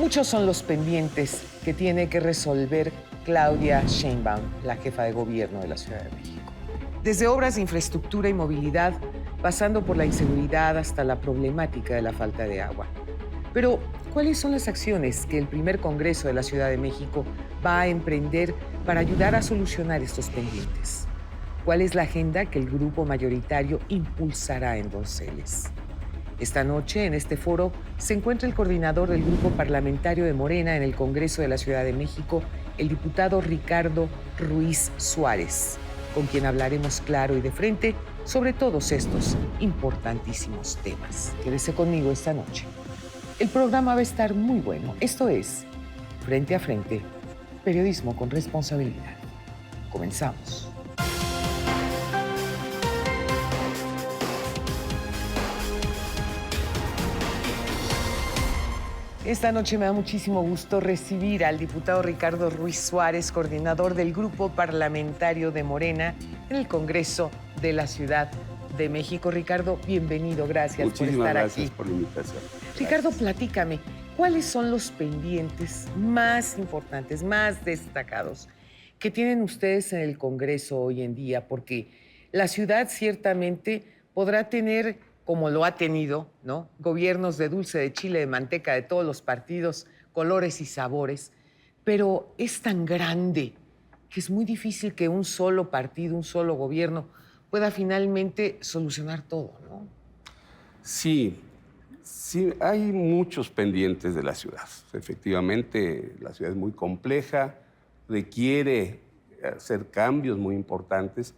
Muchos son los pendientes que tiene que resolver Claudia Sheinbaum, la jefa de gobierno de la Ciudad de México. Desde obras de infraestructura y movilidad, pasando por la inseguridad hasta la problemática de la falta de agua. Pero, ¿cuáles son las acciones que el primer Congreso de la Ciudad de México va a emprender para ayudar a solucionar estos pendientes? ¿Cuál es la agenda que el grupo mayoritario impulsará en Donceles? Esta noche, en este foro, se encuentra el coordinador del grupo parlamentario de Morena en el Congreso de la Ciudad de México, el diputado Ricardo Ruiz Suárez, con quien hablaremos claro y de frente sobre todos estos importantísimos temas. Quédese conmigo esta noche. El programa va a estar muy bueno. Esto es Frente a Frente, periodismo con responsabilidad. Comenzamos. Esta noche me da muchísimo gusto recibir al diputado Ricardo Ruiz Suárez, coordinador del Grupo Parlamentario de Morena en el Congreso de la Ciudad de México. Ricardo, bienvenido, gracias por estar aquí. Gracias por la invitación. Ricardo, platícame, ¿cuáles son los pendientes más importantes, más destacados que tienen ustedes en el Congreso hoy en día? Porque la ciudad ciertamente podrá tener, como lo ha tenido, ¿no?, gobiernos de dulce, de chile, de manteca, de todos los partidos, colores y sabores, pero es tan grande que es muy difícil que un solo partido, un solo gobierno pueda finalmente solucionar todo, ¿no? Sí, hay muchos pendientes de la ciudad. Efectivamente, la ciudad es muy compleja, requiere hacer cambios muy importantes.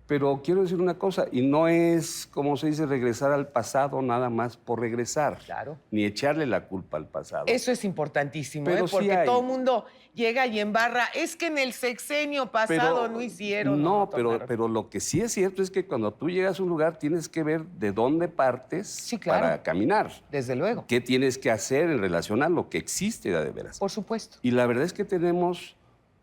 Pero quiero decir una cosa, y no es, como se dice, regresar al pasado nada más por regresar. Claro. Ni echarle la culpa al pasado. Eso es importantísimo, Pero porque sí todo el mundo llega y embarra. Es que en el sexenio pasado no hicieron. No, pero lo que sí es cierto es que cuando tú llegas a un lugar tienes que ver de dónde partes, sí, claro, para caminar. Desde luego. ¿Qué tienes que hacer en relación a lo que existe de veras? Por supuesto. Y la verdad es que tenemos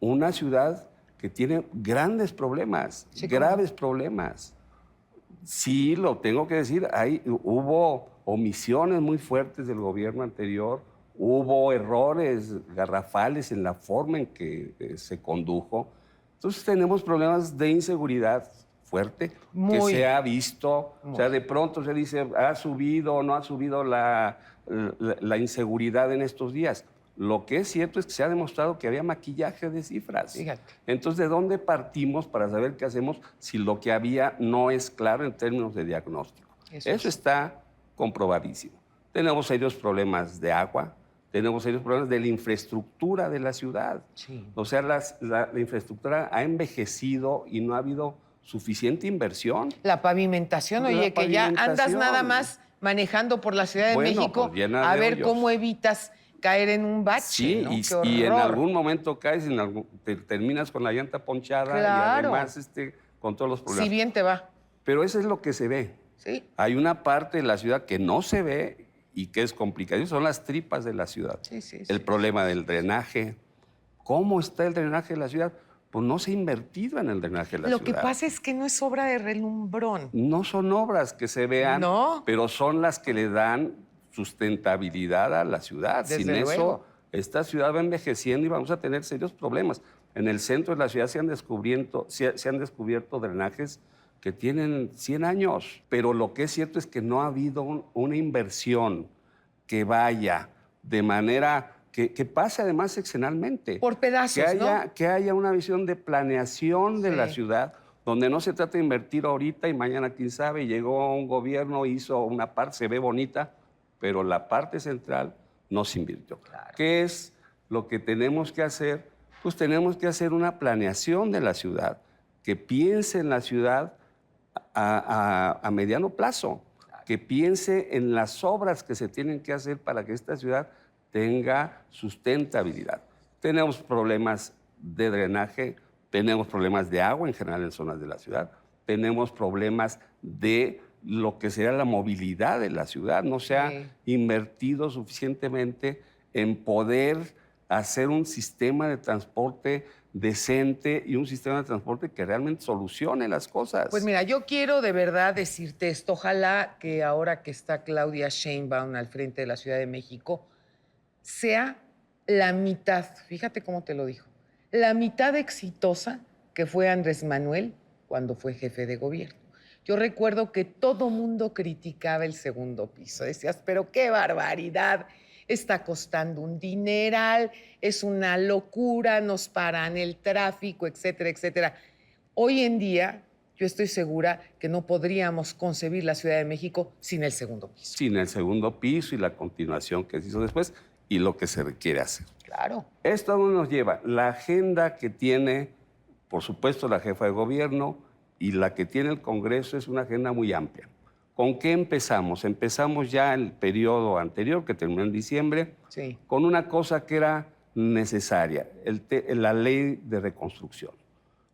una ciudad que tiene grandes problemas, sí, graves problemas. Sí, lo tengo que decir, hubo omisiones muy fuertes del gobierno anterior, hubo errores garrafales en la forma en que se condujo. Entonces tenemos problemas de inseguridad fuerte que se ha visto. O sea, de pronto se dice, ¿ha subido o no ha subido la inseguridad en estos días? Lo que es cierto es que se ha demostrado que había maquillaje de cifras. Fíjate. Entonces, ¿de dónde partimos para saber qué hacemos si lo que había no es claro en términos de diagnóstico? Eso está comprobadísimo. Tenemos serios problemas de agua, tenemos serios problemas de la infraestructura de la ciudad. Sí. O sea, la infraestructura ha envejecido y no ha habido suficiente inversión. La pavimentación, oye, que ya andas nada más manejando por la Ciudad de México pues a ver cómo evitas caer en un bache. Sí, ¿no? y en algún momento caes, terminas con la llanta ponchada. Claro. Y además con todos los problemas. Si bien te va. Pero eso es lo que se ve. Sí. Hay una parte de la ciudad que no se ve y que es complicada. Son las tripas de la ciudad. El problema del drenaje. ¿Cómo está el drenaje de la ciudad? Pues no se ha invertido en el drenaje de la ciudad. Lo que pasa es que no es obra de relumbrón. No son obras que se vean, pero son las que le dan sustentabilidad a la ciudad. Sin eso, esta ciudad va envejeciendo y vamos a tener serios problemas. En el centro de la ciudad se han descubierto drenajes que tienen 100 años, pero lo que es cierto es que no ha habido una inversión que vaya de manera que pase además seccionalmente. Por pedazos, que haya una visión de planeación de la ciudad, donde no se trata de invertir ahorita y mañana quién sabe, llegó un gobierno, hizo una parte, se ve bonita, pero la parte central no se invirtió. Claro. ¿Qué es lo que tenemos que hacer? Pues tenemos que hacer una planeación de la ciudad, que piense en la ciudad a mediano plazo, que piense en las obras que se tienen que hacer para que esta ciudad tenga sustentabilidad. Tenemos problemas de drenaje, tenemos problemas de agua en general en zonas de la ciudad, tenemos problemas de lo que sería la movilidad de la ciudad. No se ha invertido suficientemente en poder hacer un sistema de transporte decente y un sistema de transporte que realmente solucione las cosas. Pues mira, yo quiero de verdad decirte esto. Ojalá que ahora que está Claudia Sheinbaum al frente de la Ciudad de México, sea la mitad, fíjate cómo te lo dijo, la mitad exitosa que fue Andrés Manuel cuando fue jefe de gobierno. Yo recuerdo que todo mundo criticaba el segundo piso. Decías, pero qué barbaridad, está costando un dineral, es una locura, nos paran el tráfico, etcétera, etcétera. Hoy en día, yo estoy segura que no podríamos concebir la Ciudad de México sin el segundo piso. Sin el segundo piso y la continuación que se hizo después y lo que se requiere hacer. Claro. Esto nos lleva la agenda que tiene, por supuesto, la jefa de gobierno y la que tiene el Congreso es una agenda muy amplia. ¿Con qué empezamos? Empezamos ya el periodo anterior, que terminó en diciembre, Sí. con una cosa que era necesaria, la ley de reconstrucción.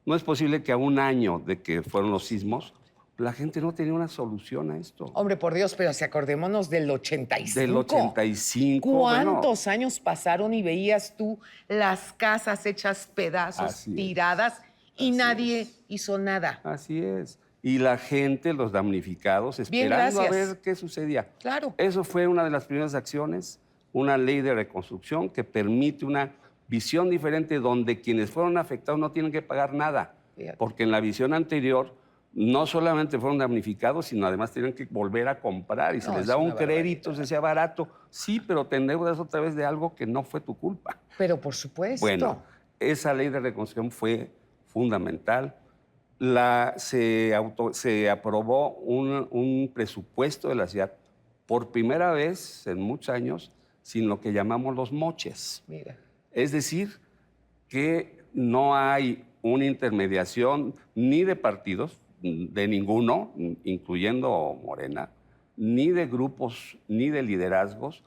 No es posible que a un año de que fueron los sismos, la gente no tenía una solución a esto. Hombre, por Dios, pero si acordémonos del 85. Del 85. ¿Cuántos años pasaron y veías tú las casas hechas pedazos, Así es. tiradas, y Así nadie es. hizo nada? Así es. Y la gente, los damnificados, Bien, esperando a gracias. ver qué sucedía. Claro. Eso fue una de las primeras acciones, una ley de reconstrucción que permite una visión diferente donde quienes fueron afectados no tienen que pagar nada. Fíjate. Porque en la visión anterior no solamente fueron damnificados, sino además tenían que volver a comprar y se No, les es daba un una crédito, barbaridad. se decía barato. Sí, pero te endeudas otra vez de algo que no fue tu culpa. Pero por supuesto. Bueno, esa ley de reconstrucción fue fundamental. Se aprobó un presupuesto de la ciudad por primera vez en muchos años sin lo que llamamos los moches. Mira. Es decir, que no hay una intermediación ni de partidos, de ninguno, incluyendo Morena, ni de grupos, ni de liderazgos,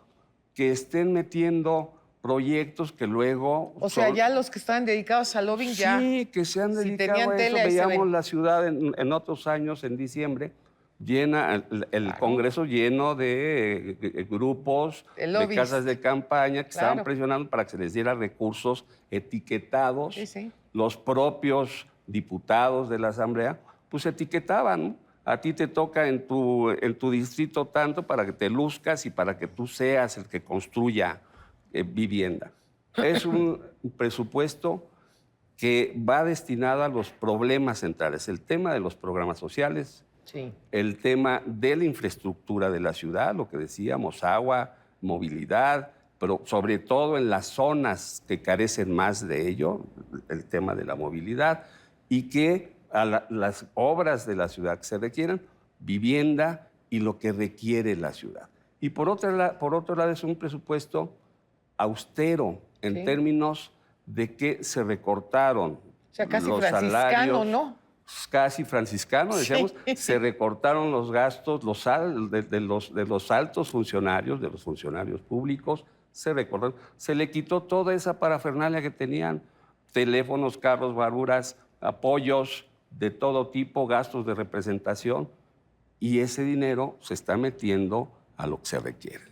que estén metiendo proyectos que luego... O sea, ya los que estaban dedicados al lobbying ya. Sí, que se han Si dedicado tenían a eso. tele, ahí se Veíamos ven. la ciudad en otros años, en diciembre, llena, el Claro. Congreso lleno de grupos, De de lobbies. casas de campaña que estaban Claro. presionando para que se les diera recursos etiquetados. Sí, sí. Los propios diputados de la Asamblea, pues etiquetaban, ¿no? A ti te toca en tu distrito tanto para que te luzcas y para que tú seas el que construya vivienda. Es un presupuesto que va destinado a los problemas centrales, el tema de los programas sociales, Sí. el tema de la infraestructura de la ciudad, lo que decíamos, agua, movilidad, pero sobre todo en las zonas que carecen más de ello, el tema de la movilidad, y que a las obras de la ciudad que se requieran, vivienda y lo que requiere la ciudad. Y por otro lado es un presupuesto austero en Sí. términos de que se recortaron O sea, casi los franciscano, salarios, ¿no? casi franciscano, decíamos, Sí. se recortaron los gastos de los altos funcionarios, de los funcionarios públicos, se recortaron. Se le quitó toda esa parafernalia que tenían, teléfonos, carros, barburas, apoyos de todo tipo, gastos de representación, y ese dinero se está metiendo a lo que se requiere,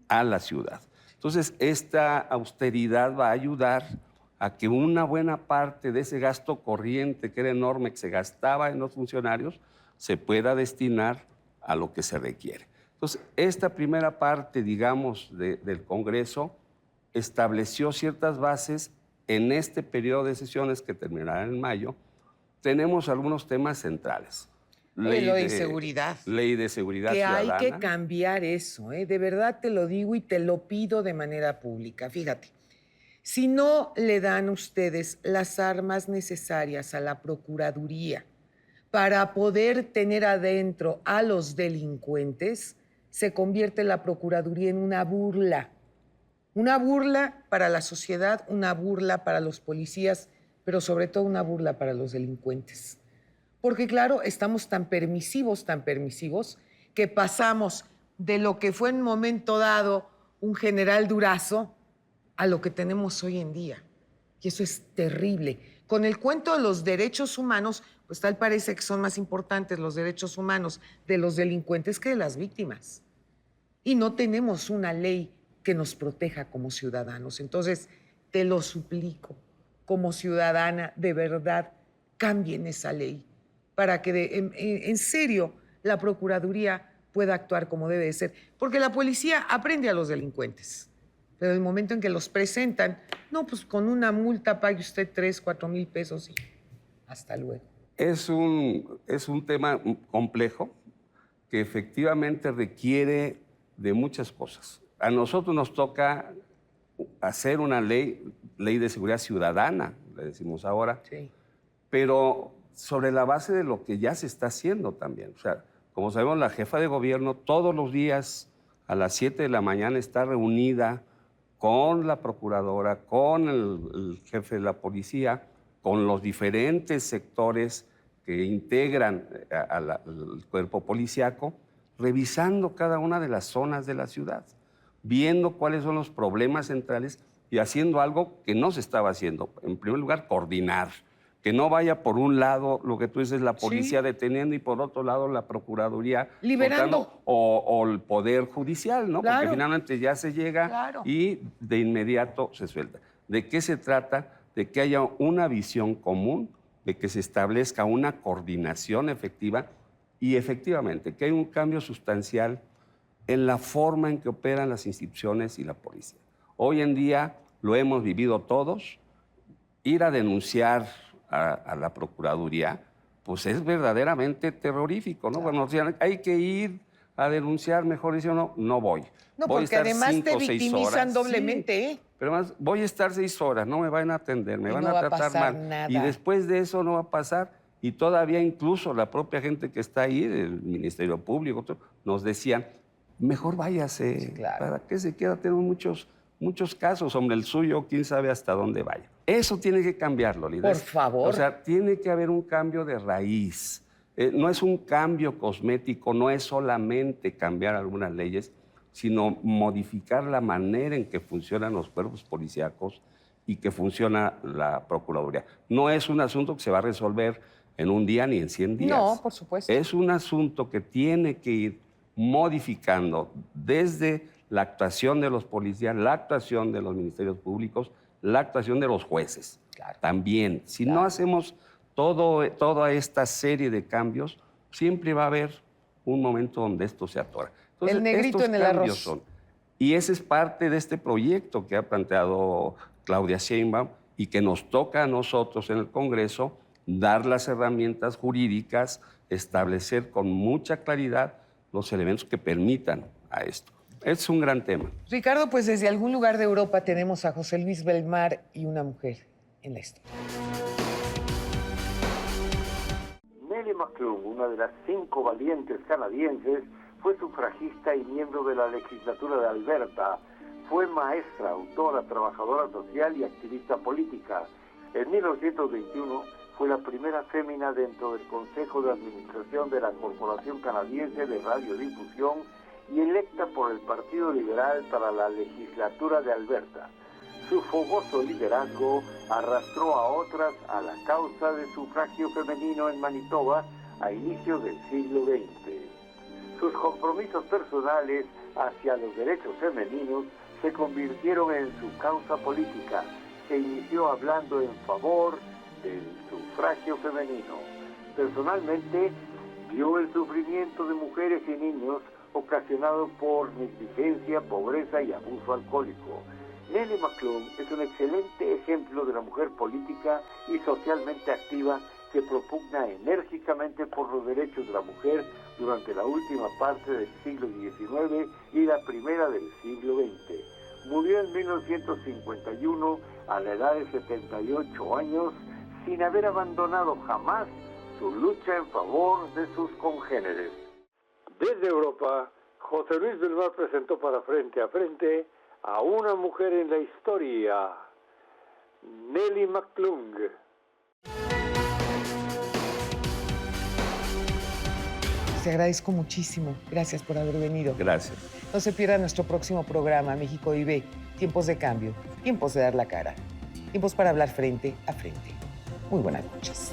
a la ciudad. Entonces, esta austeridad va a ayudar a que una buena parte de ese gasto corriente, que era enorme, que se gastaba en los funcionarios, se pueda destinar a lo que se requiere. Entonces, esta primera parte, digamos, del Congreso estableció ciertas bases en este periodo de sesiones que terminará en mayo. Tenemos algunos temas centrales. Lo de inseguridad. Ley de seguridad Que ciudadana. hay que cambiar eso, ¿eh? De verdad te lo digo y te lo pido de manera pública. Fíjate, si no le dan ustedes las armas necesarias a la Procuraduría para poder tener adentro a los delincuentes, se convierte la Procuraduría en una burla. Una burla para la sociedad, una burla para los policías, pero sobre todo una burla para los delincuentes. Porque claro, estamos tan permisivos, que pasamos de lo que fue en un momento dado un general Durazo a lo que tenemos hoy en día. Y eso es terrible. Con el cuento de los derechos humanos, pues tal parece que son más importantes los derechos humanos de los delincuentes que de las víctimas. Y no tenemos una ley que nos proteja como ciudadanos. Entonces, te lo suplico, como ciudadana, de verdad, cambien esa ley para que en serio la Procuraduría pueda actuar como debe de ser. Porque la policía aprende a los delincuentes, Pero el momento en que los presentan, no, pues con una multa pague usted 3, 4 mil pesos y hasta luego. Es un tema complejo que efectivamente requiere de muchas cosas. A nosotros nos toca hacer una ley de seguridad ciudadana, le decimos ahora, Sí. pero sobre la base de lo que ya se está haciendo también. O sea, como sabemos, la jefa de gobierno todos los días a las 7 de la mañana está reunida con la procuradora, con el jefe de la policía, con los diferentes sectores que integran al cuerpo policíaco, revisando cada una de las zonas de la ciudad, viendo cuáles son los problemas centrales y haciendo algo que no se estaba haciendo. En primer lugar, coordinar. Que no vaya por un lado, lo que tú dices, la policía Sí. deteniendo y por otro lado la procuraduría Liberando. soltando, o el poder judicial, ¿no? Claro. Porque finalmente ya se llega Claro. y de inmediato se suelta. ¿De qué se trata? De que haya una visión común, de que se establezca una coordinación efectiva y efectivamente que hay un cambio sustancial en la forma en que operan las instituciones y la policía. Hoy en día lo hemos vivido todos. Ir a denunciar a la Procuraduría, pues es verdaderamente terrorífico, ¿no? Claro. Bueno, o sea, hay que ir a denunciar, mejor dice uno, no voy. No, Voy a porque estar además 5 te o 6 victimizan horas. doblemente, Sí, ¿eh? pero además voy a estar 6 horas, no me van a atender, me Y van no a va a tratar pasar mal. nada. Y después de eso no va a pasar. Y todavía incluso la propia gente que está ahí, del Ministerio Público, nos decían, mejor váyase. Sí, claro. ¿Para qué se queda? Tenemos muchos casos, hombre, el suyo, quién sabe hasta dónde vaya. Eso tiene que cambiarlo, Lida. Por favor. O sea, tiene que haber un cambio de raíz. No es un cambio cosmético, no es solamente cambiar algunas leyes, sino modificar la manera en que funcionan los cuerpos policíacos y que funciona la Procuraduría. No es un asunto que se va a resolver en un día ni en 100 días. No, por supuesto. Es un asunto que tiene que ir modificando desde la actuación de los policías, la actuación de los ministerios públicos, la actuación de los jueces. Claro. También, si Claro. no hacemos toda esta serie de cambios, siempre va a haber un momento donde esto se atora. Entonces, El negrito estos en el cambios arroz. son. Y ese es parte de este proyecto que ha planteado Claudia Sheinbaum y que nos toca a nosotros en el Congreso dar las herramientas jurídicas, establecer con mucha claridad los elementos que permitan a esto. Es un gran tema. Ricardo, pues desde algún lugar de Europa tenemos a José Luis Belmar y una mujer en la historia. Nellie McClung, una de las 5 valientes canadienses, fue sufragista y miembro de la legislatura de Alberta. Fue maestra, autora, trabajadora social y activista política. En 1921 fue la primera fémina dentro del Consejo de Administración de la Corporación Canadiense de Radiodifusión y electa por el Partido Liberal para la legislatura de Alberta. Su fogoso liderazgo arrastró a otras a la causa del sufragio femenino en Manitoba a inicios del siglo XX. Sus compromisos personales hacia los derechos femeninos se convirtieron en su causa política, que inició hablando en favor del sufragio femenino. Personalmente, vio el sufrimiento de mujeres y niños ocasionado por negligencia, pobreza y abuso alcohólico. Nellie McClung es un excelente ejemplo de la mujer política y socialmente activa que propugna enérgicamente por los derechos de la mujer durante la última parte del siglo XIX y la primera del siglo XX. Murió en 1951 a la edad de 78 años sin haber abandonado jamás su lucha en favor de sus congéneres. Desde Europa, José Luis Belmar presentó para Frente a Frente a una mujer en la historia, Nellie McClung. Te agradezco muchísimo. Gracias por haber venido. Gracias. No se pierda nuestro próximo programa, México vive. Tiempos de cambio, tiempos de dar la cara, tiempos para hablar frente a frente. Muy buenas noches.